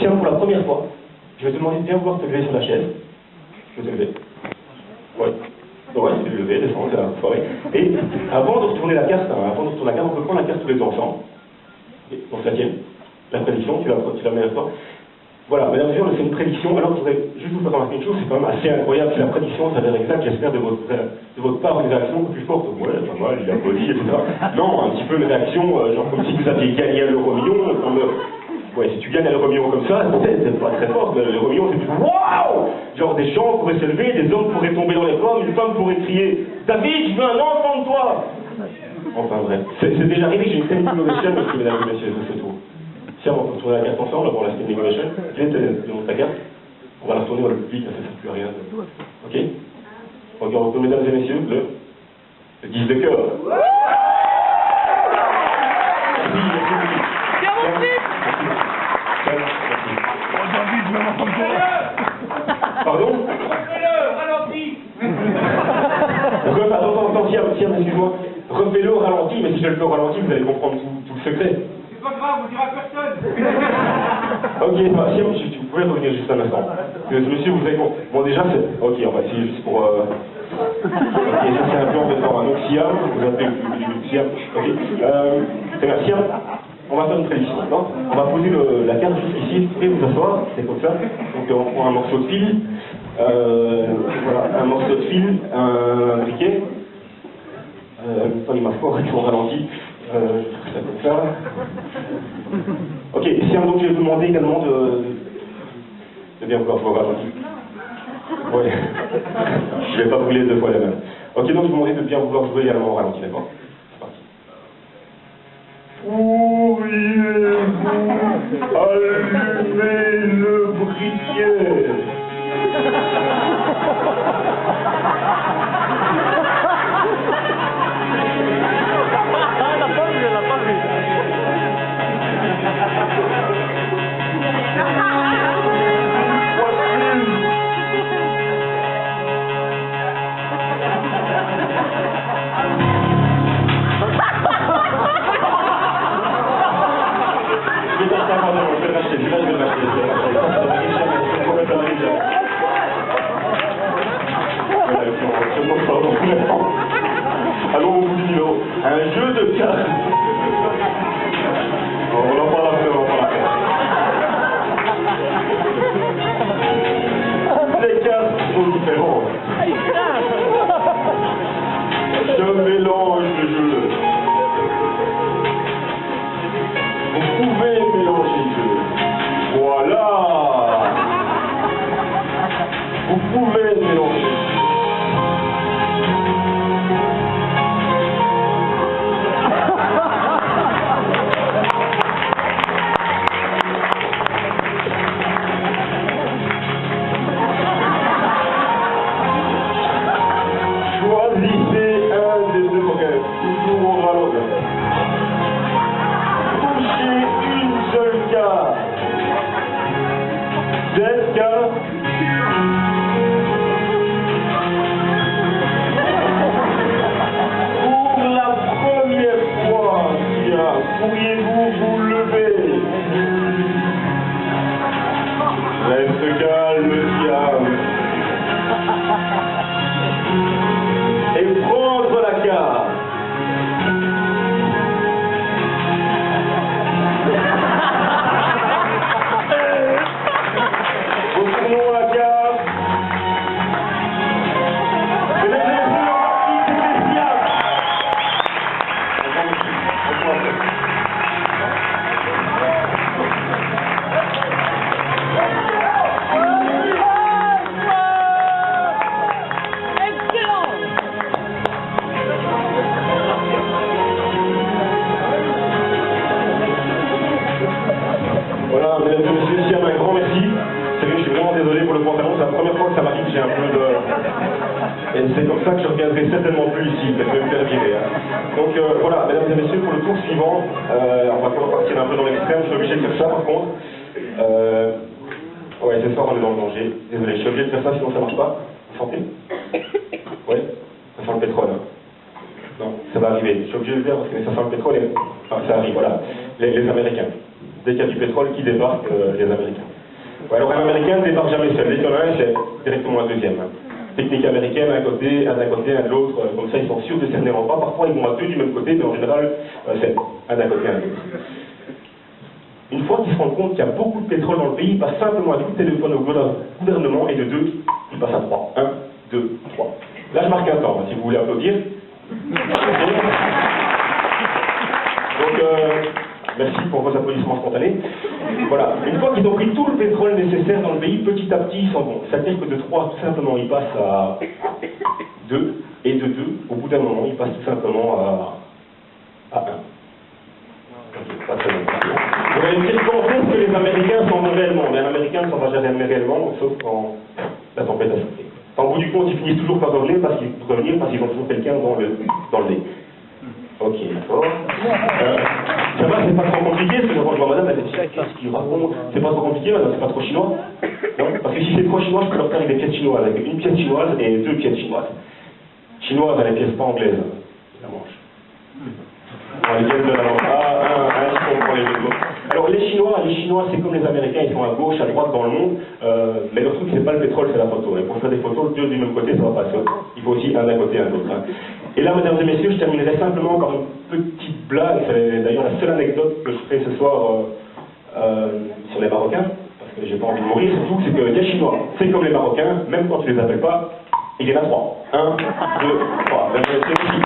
Tiens, pour la première fois, je vais te demander de bien vouloir te lever sur la chaise. Je vais te lever. Ouais. Ouais, tu peux te lever, descendre, c'est la soirée. Et avant de retourner la carte, on peut prendre la carte tous les deux ensemble. Et on se la tient. La prédiction, tu la mets à toi. Voilà, mesdames et messieurs, c'est une prédiction. Alors, je voudrais juste vous faire remarquer une chose, c'est quand même assez incroyable. Si la prédiction s'avère exacte, j'espère de votre part une réaction un peu plus forte. Ouais, pas mal, il a poli, etc. Non, un petit peu une réaction, genre comme si vous aviez gagné à l'euro million. Ouais, si tu gagnes à l'euro million comme ça, c'est pas très fort, mais l'euro million, c'est plus waouh! Genre des gens pourraient s'élever, des hommes pourraient tomber dans les pommes, une femme pourrait crier David, je veux un enfant de toi! Enfin bref, c'est déjà arrivé, j'ai une telle innovation, parce que mesdames et messieurs, c'est tout. Tiens, on va tourner la carte ensemble, avant la standing ovation. Quelle est le nom de ta carte? On va la retourner dans le public, ça ne sert plus à rien. Ok? Regarde, mesdames et messieurs, le 10 de cœur. Pardon? Attends, Siam, excuse-moi. Refais-le au ralenti, mais si je le fais au ralenti, vous allez comprendre tout le secret. C'est pas grave, on dira personne. Ok, Siam, vous pouvez revenir juste un instant. Monsieur, vous avez... Bon, déjà, c'est... Ok, on va essayer juste pour... Ok, ça c'est un peu embêtant. Donc, Siam, vous appelez Siam. Ok. C'est bien, Siam, on va faire une prédiction, d'accord? On va poser la carte juste ici, vous pouvez vous asseoir, c'est comme ça. Donc, on prend un morceau de fil. Voilà, un morceau de fil, un briquet. Il m'a fort et on ralentit. Ça comme ça. Ok, Siam, donc je vais vous demander également de bien vouloir jouer au ralenti. Ouais. Je vais pas brûler deux fois la même. Ok, donc je vous demande de bien vouloir jouer également au ralenti, d'accord? C'est parti. Pourriez-vous allumer le briquet? Allons au bout du numéro. Un jeu de cartes. On en parle après, Les cartes sont différentes. Je mélange le jeu. Vous pouvez mélanger le jeu. Voilà. Vous pouvez mélanger. Choisissez un des deux bouquets, toujours au ralenti. Touchez une seule carte. Cette carte. Pour la première fois, pourriez-vous vous lever? Reste calme, Siam. Et prendre la carte. Retournons la carte. Mesdames et messieurs, c'est Siam. Voilà, mesdames et messieurs, Siam, un grand merci. Je suis vraiment désolé pour le pantalon, c'est la première fois que ça m'arrive, j'ai un peu de... Et c'est comme ça que je ne reviendrai certainement plus ici, parce que je vais me faire virer. Hein. Donc voilà, mesdames et messieurs, pour le tour suivant, on va partir un peu dans l'extrême, je suis obligé de faire ça par contre. Ouais, ce soir on est dans le danger. Désolé, je suis obligé de faire ça, sinon ça marche pas. Vous sentez? Ouais, ça sent le pétrole. Hein. Non, ça va arriver. Je suis obligé de le faire parce que ça sent le pétrole et... Enfin, ça arrive, voilà. Les Américains. Dès qu'il y a du pétrole qui débarque, les Américains. Ouais, alors un Américain ne débarque jamais seul. Dès qu'il y en a un, c'est directement un deuxième. Technique américaine, un côté, un d'un côté, un de l'autre. Comme ça, ils sont sûrs de cerner en pas. Parfois, ils vont à deux du même côté, mais en général, c'est un d'un côté, un de l'autre. Une fois qu'ils se rendent compte qu'il y a beaucoup de pétrole dans le pays, ils passent simplement un coup de téléphone au gouvernement et de deux, ils passent à trois. 1, 2, 3. Là, je marque un temps, si vous voulez applaudir. Donc, merci pour vos applaudissements spontanés. Voilà, une fois qu'ils ont pris tout le pétrole nécessaire dans le pays, petit à petit, ils s'en vont. C'est-à-dire que de 3, tout simplement, ils passent à 2, et de 2, au bout d'un moment, ils passent tout simplement à 1. Pas très bien. Vous allez me dire quand est-ce que les Américains s'en vont réellement? Mais un Américain ne s'en va jamais réellement, sauf quand la tempête a soufflé. Au bout du compte, ils finissent toujours par revenir parce qu'ils ont toujours quelqu'un dans le nez. Ok, d'accord. Ça va, c'est pas trop compliqué, parce que je vois madame, elle dit, qu'est-ce qu'il raconte? C'est pas trop compliqué, madame, c'est pas trop chinois? Non? Parce que si c'est trop chinois, je peux leur faire avec des pièces chinoises, avec une pièce chinoise et 2 pièces chinoises. Chinoises, les pièces pas anglaises. La manche. Les pièces de la manche. Je comprends les deux. Alors les Chinois, c'est comme les Américains, ils sont à gauche, à droite dans le monde, mais leur truc, c'est pas le pétrole, c'est la photo. Et pour faire des photos, deux du même côté, ça va pas. Il faut aussi un d'un côté, un de l'autre. Hein. Et là, mesdames et messieurs, je terminerai simplement par une petite blague. C'est d'ailleurs la seule anecdote que je ferai ce soir sur les Marocains, parce que j'ai pas envie de mourir. Surtout, c'est que les Chinois, c'est comme les Marocains, même quand tu les appelles pas, il y en a 3. 1, 2, 3. C'est ici.